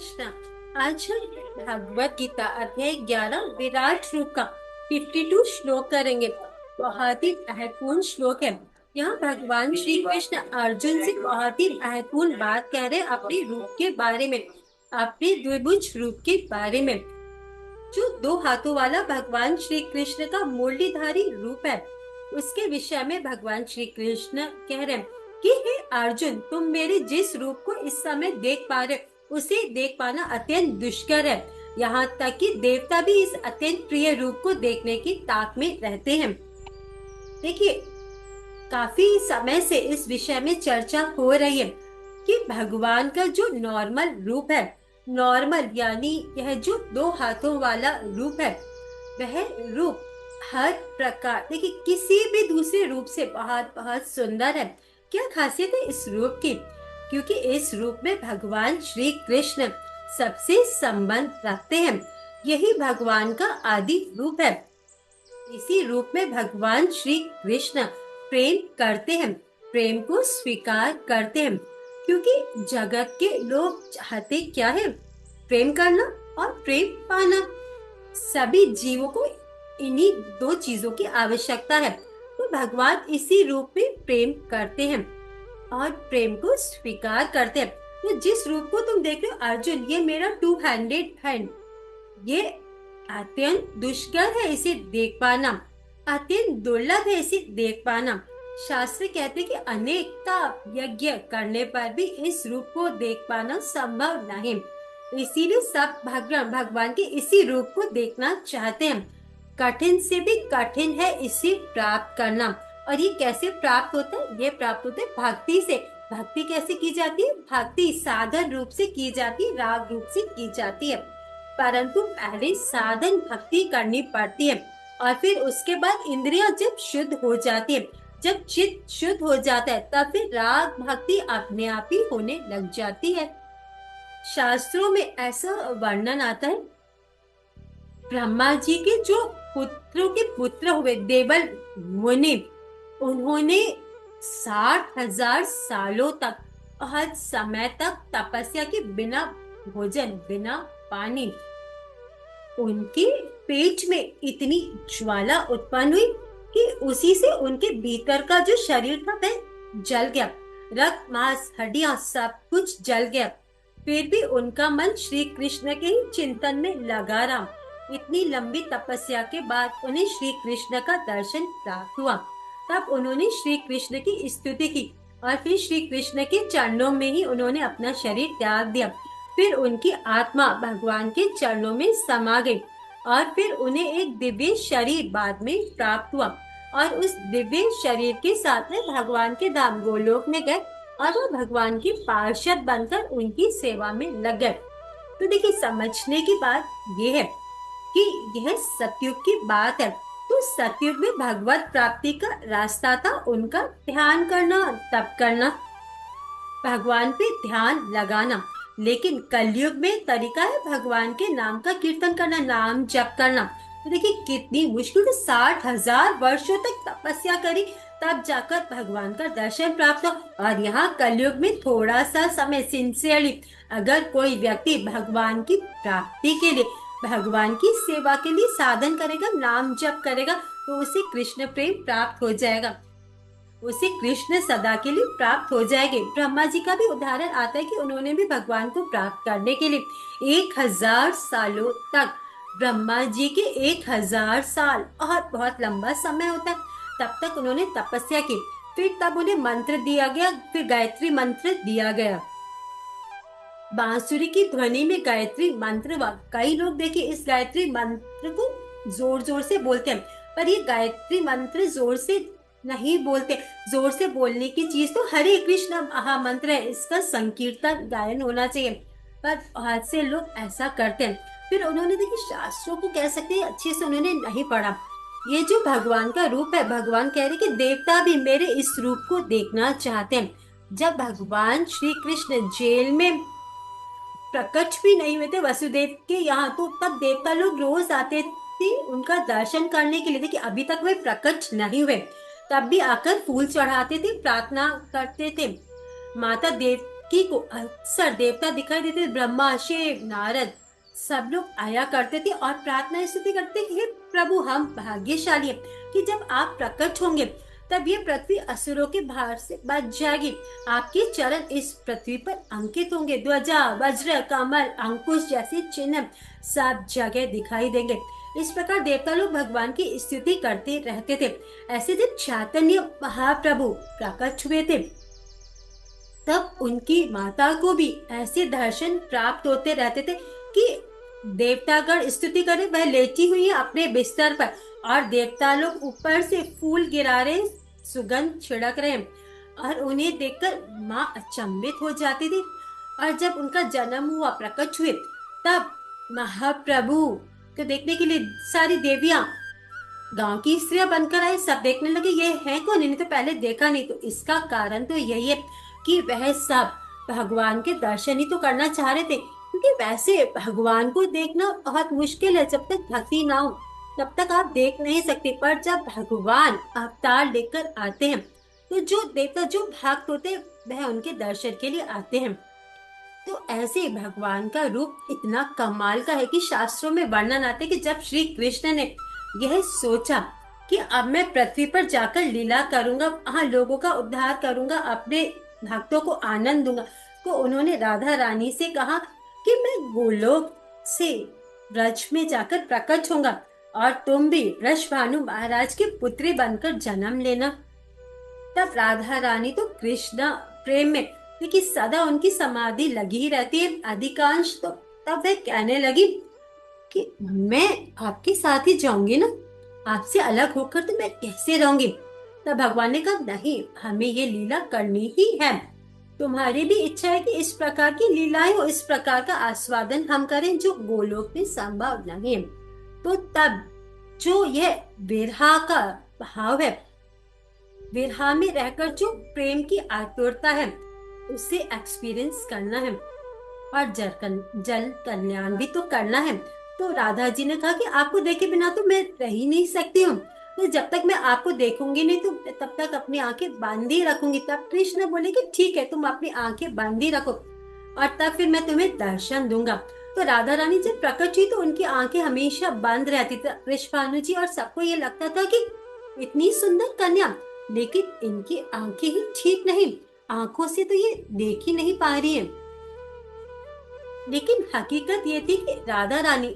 कृष्णा। आज हम भगवत गीता अध्याय 11 विराट रूप का 52 श्लोक करेंगे। बहुत ही महत्वपूर्ण श्लोक है। यहाँ भगवान श्री कृष्ण अर्जुन से बहुत ही महत्वपूर्ण बात कह रहे हैं अपने रूप के बारे में, अपने द्विभुज रूप के बारे में। जो दो हाथों वाला भगवान श्री कृष्ण का मुरलीधारी रूप है, उसके विषय में भगवान श्री कृष्ण कह रहे हैं कि हे अर्जुन, तुम मेरे जिस रूप को इस समय देख पा रहे उसे देख पाना अत्यंत दुष्कर है। यहाँ तक कि देवता भी इस अत्यंत प्रिय रूप को देखने की ताक में रहते हैं। देखिए, काफी समय से इस विषय में चर्चा हो रही है कि भगवान का जो नॉर्मल रूप है, नॉर्मल यानी यह जो दो हाथों वाला रूप है, वह रूप हर प्रकार, देखिए, किसी भी दूसरे रूप से बहुत बहुत सुंदर है। क्या खासियत है इस रूप की? क्योंकि इस रूप में भगवान श्री कृष्ण सबसे संबंध रखते हैं। यही भगवान का आदि रूप है। इसी रूप में भगवान श्री कृष्ण प्रेम करते हैं, प्रेम को स्वीकार करते हैं। क्योंकि जगत के लोग चाहते क्या है? प्रेम करना और प्रेम पाना। सभी जीवों को इन्हीं दो चीजों की आवश्यकता है। तो भगवान इसी रूप में प्रेम करते हैं और प्रेम को स्वीकार करते हैं। तो जिस रूप को तुम देख रहे हो अर्जुन, ये मेरा टू हैंडेड हैंड, ये अत्यंत दुष्कर है इसे देख पाना, अत्यंत दुर्लभ है इसे देख पाना। शास्त्र कहते हैं कि अनेकता यज्ञ करने पर भी इस रूप को देख पाना संभव नहीं। इसीलिए सब भगवान के इसी रूप को देखना चाहते हैं। कठिन से भी कठिन है इसे प्राप्त करना। और ये कैसे प्राप्त होता है? ये प्राप्त होता है भक्ति से। भक्ति कैसे की जाती है? भक्ति साधन रूप से की जाती है, राग रूप से की जाती है। परंतु पहले साधन भक्ति करनी पड़ती है और फिर उसके बाद इंद्रियां जब शुद्ध हो जाती है, जब चित्त शुद्ध हो जाता है, तब फिर राग भक्ति अपने आप ही होने लग जाती है। शास्त्रों में ऐसा वर्णन आता है, ब्रह्मा जी के जो पुत्रों के पुत्र हुए देवल मुनि, उन्होंने 60,000 सालों तक, हर समय तक तपस्या के बिना भोजन, बिना पानी, उनके पेट में इतनी ज्वाला उत्पन्न हुई कि उसी से उनके भीतर का जो शरीर था वह जल गया। रक्त मांस हड्डियां सब कुछ जल गया। फिर भी उनका मन श्री कृष्ण के ही चिंतन में लगा रहा। इतनी लंबी तपस्या के बाद उन्हें श्री कृष्ण का दर्शन प्राप्त हुआ। तब उन्होंने श्री कृष्ण की स्तुति की और फिर श्री कृष्ण के चरणों में ही उन्होंने अपना शरीर त्याग दिया। फिर उनकी आत्मा भगवान के चरणों में समा गई और फिर उन्हें एक दिव्य शरीर बाद में प्राप्त हुआ और उस दिव्य शरीर के साथ में भगवान के धाम गोलोक में गए और वो भगवान की पार्षद बनकर उनकी सेवा में लग गए। तो देखिए, समझने की बात ये है कि यह सतयुग की बात है। तो सतयुग में भगवत प्राप्ति का रास्ता था उनका ध्यान करना, तप करना, भगवान पे ध्यान लगाना। लेकिन कलयुग में तरीका है भगवान के नाम का कीर्तन करना, नाम जप करना। तो देखिए कितनी मुश्किल, 60,000 वर्षों तक तपस्या करी तब जाकर भगवान का दर्शन प्राप्त हो। और यहाँ कलयुग में थोड़ा सा समय सिंसियरली अगर कोई व्यक्ति भगवान की प्राप्ति के लिए, भगवान की सेवा के लिए साधन करेगा, नाम जप करेगा, तो उसे कृष्ण प्रेम प्राप्त हो जाएगा, उसे कृष्ण सदा के लिए प्राप्त हो जाएंगे। ब्रह्मा जी का भी उदाहरण आता है कि उन्होंने भी भगवान को प्राप्त करने के लिए 1000 सालों तक, ब्रह्मा जी के 1000 साल और बहुत लंबा समय होता है, तब तक उन्होंने तपस्या की। फिर तब उन्हें मंत्र दिया गया, फिर गायत्री मंत्र दिया गया। बांसुरी की ध्वनि में गायत्री मंत्र, कई लोग देखिए इस गायत्री मंत्र को जोर जोर से बोलते हैं, पर ये गायत्री मंत्र जोर से नहीं बोलते। जोर से बोलने की चीज तो हरे कृष्ण महामंत्र है, इसका संकीर्तन गायन होना चाहिए, पर बहुत से लोग ऐसा करते हैं। फिर उन्होंने देखिए शास्त्रों को कह सकते हैं अच्छे से उन्होंने नहीं पढ़ा। ये जो भगवान का रूप है, भगवान कह रहे कि देवता भी मेरे इस रूप को देखना चाहते हैं। जब भगवान श्री कृष्ण जेल में प्रकट भी नहीं हुए थे वसुदेव के यहाँ, तो तब देवता लोग रोज आते थे उनका दर्शन करने के लिए। देखिए अभी तक वे प्रकट नहीं हुए, तब भी आकर फूल चढ़ाते थे, प्रार्थना करते थे। माता की को अक्सर देवता दिखाई देते थे। ब्रह्मा, शिव, नारद सब लोग आया करते थे और प्रार्थना स्तुति करते, हे प्रभु हम भाग्यशाली हैं कि जब आप प्रकट होंगे तब ये पृथ्वी असुरों के भार से बच जाएगी। आपके चरण इस पृथ्वी पर अंकित होंगे। ध्वजा, वज्र, कमल, अंकुश जैसे चिन्ह सब जगह दिखाई देंगे। इस प्रकार देवता लोग भगवान की स्तुति करते रहते थे। ऐसे जब चैतन्य महाप्रभु प्रकट हुए थे तब उनकी माता को भी ऐसे दर्शन प्राप्त होते रहते थे कि देवतागण स्तुति करे, वह लेटी हुई है अपने बिस्तर पर और देवता लोग ऊपर से फूल गिरा रहे, सुगंध छिड़क रहे हैं और उन्हें देखकर माँ अचंभित हो जाती थी। और जब उनका जन्म हुआ, प्रकट हुए, तब महाप्रभु को देखने के लिए सारी देवियां गांव की स्त्रियां बनकर आई। सब देखने लगे ये है कौन, इन्हें तो पहले देखा नहीं। तो इसका कारण तो यही है कि वह सब भगवान के दर्शन ही तो करना चाह रहे थे, क्योंकि वैसे भगवान को देखना बहुत मुश्किल है। जब तक भक्ति ना हो तब तक आप देख नहीं सकते, पर जब भगवान अवतार लेकर आते हैं तो जो देवता, जो भक्त होते हैं, वह उनके दर्शन के लिए आते हैं। तो ऐसे भगवान का रूप इतना कमाल का है कि शास्त्रों में वर्णन आते कि जब श्री कृष्ण ने यह सोचा कि अब मैं पृथ्वी पर जाकर लीला करूंगा, हाँ लोगों का उद्धार करूंगा, अपने भक्तों को आनंद दूंगा, तो उन्होंने राधा रानी से कहा कि मैं गोलोक से ब्रज में जाकर प्रकट होऊंगा और तुम भी वृषभानु महाराज की पुत्री बनकर जन्म लेना। तब राधा रानी तो कृष्ण प्रेम में, क्योंकि सदा उनकी समाधि लगी ही रहती है अधिकांश, तो तब वह कहने लगी कि मैं आपके साथ ही जाऊंगी ना, आपसे अलग होकर तो मैं कैसे रहूंगी। तब भगवान ने कहा नहीं, हमें ये लीला करनी ही है। तुम्हारी भी इच्छा है कि इस प्रकार की लीलाएं हो, इस प्रकार का आस्वादन हम करें जो गोलोक में संभव नहीं है। तो तब जो यह विरहा का भाव है, विरहा में रहकर जो प्रेम की आतुरता है, उसे एक्सपीरियंस करना है और जल कल्याण भी तो करना है। तो राधा जी ने कहा कि आपको देखे बिना तो मैं रह ही नहीं सकती हूँ, तो जब तक मैं आपको देखूंगी नहीं तो तब तक अपनी आंखें बांधी रखूंगी। तब कृष्ण बोले कि ठीक है, तुम अपनी आंखें बांधी रखो और तब फिर मैं तुम्हें दर्शन दूंगा। तो राधा रानी जब प्रकट हुई तो उनकी आंखें हमेशा बंद रहती थी। वृषभानु जी और सबको ये लगता था कि इतनी सुंदर कन्या, लेकिन इनकी आंखें ही ठीक नहीं, आंखों से तो ये देख ही नहीं पा रही है। लेकिन हकीकत ये थी कि राधा रानी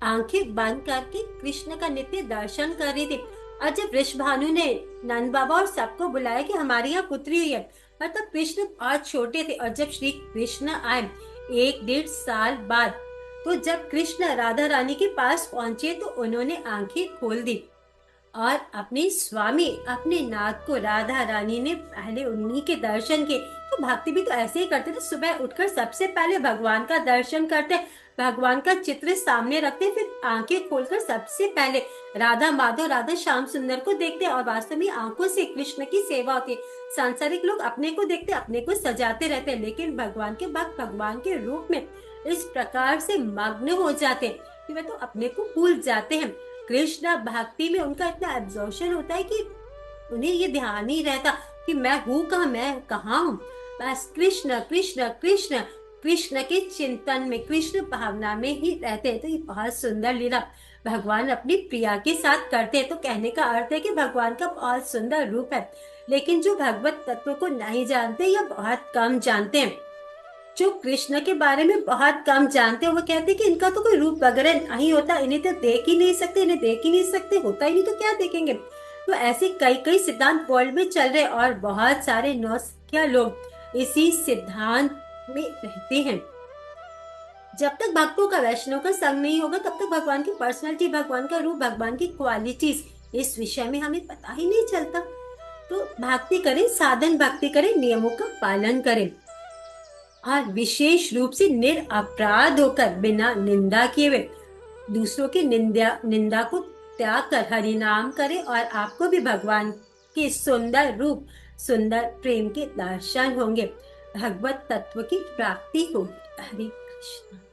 आंखें बंद करके कृष्ण का नित्य दर्शन कर रही थी। और जब वृषभानु ने नंद बाबा और सबको बुलाया कि हमारी यहाँ पुत्री हुई है, और तब कृष्ण बहुत छोटे थे, और जब श्री कृष्ण आए 1-1.5 साल बाद, तो जब कृष्ण राधा रानी के पास पहुंचे तो उन्होंने आंखें खोल दी और अपने स्वामी, अपने नाथ को, राधा रानी ने पहले उन्हीं के दर्शन किए। तो भक्ति भी तो ऐसे ही करते थे, सुबह उठकर सबसे पहले भगवान का दर्शन करते, भगवान का चित्र सामने रखते, फिर आंखें खोलकर सबसे पहले राधा माधव, राधा श्याम सुंदर को देखते और वास्तव में आंखों से कृष्ण की सेवा होती। सांसारिक लोग अपने को देखते, अपने को सजाते रहते हैं, लेकिन भगवान के भक्त भगवान के रूप में इस प्रकार से मग्न हो जाते हैं कि वे तो अपने को भूल जाते हैं। कृष्ण भक्ति में उनका इतना एब्जॉर्प्शन होता है कि उन्हें ये ध्यान ही रहता कि मैं हूँ कहाँ, मैं कहाँ हूँ। बस कृष्ण कृष्ण कृष्ण, कृष्ण के चिंतन में, कृष्ण भावना में ही रहते हैं। तो ये बहुत सुंदर लीला भगवान अपनी प्रिया के साथ करते हैं। तो कहने का अर्थ है कि भगवान का बहुत सुंदर रूप है, लेकिन जो भगवत तत्व को नहीं जानते या बहुत कम जानते हैं, जो कृष्ण के बारे में बहुत कम जानते हैं, वो कहते हैं कि इनका तो कोई रूप वगैरह नहीं होता, इन्हें तो देख ही नहीं सकते, इन्हें देख ही नहीं सकते, होता ही नहीं तो क्या देखेंगे। तो ऐसे कई कई सिद्धांत वर्ल्ड में चल रहे और बहुत सारे नौसिखिया लोग इसी सिद्धांत में रहते हैं। जब तक भक्तों का, वैष्णव का संग नहीं होगा, तब तक भगवान की पर्सनैलिटी, भगवान का रूप, भगवान की क्वालिटीज, इस विषय में हमें पता ही नहीं चलता। तो भक्ति करें, साधन भक्ति करें, नियमों का पालन करें और विशेष रूप से निरअपराध होकर, बिना निंदा किए हुए, दूसरों की निंदा को त्याग कर हरि नाम करें और आपको भी भगवान के सुंदर रूप, सुंदर प्रेम के दर्शन होंगे, भगवत तत्व की प्राप्ति होगी। हरे कृष्ण।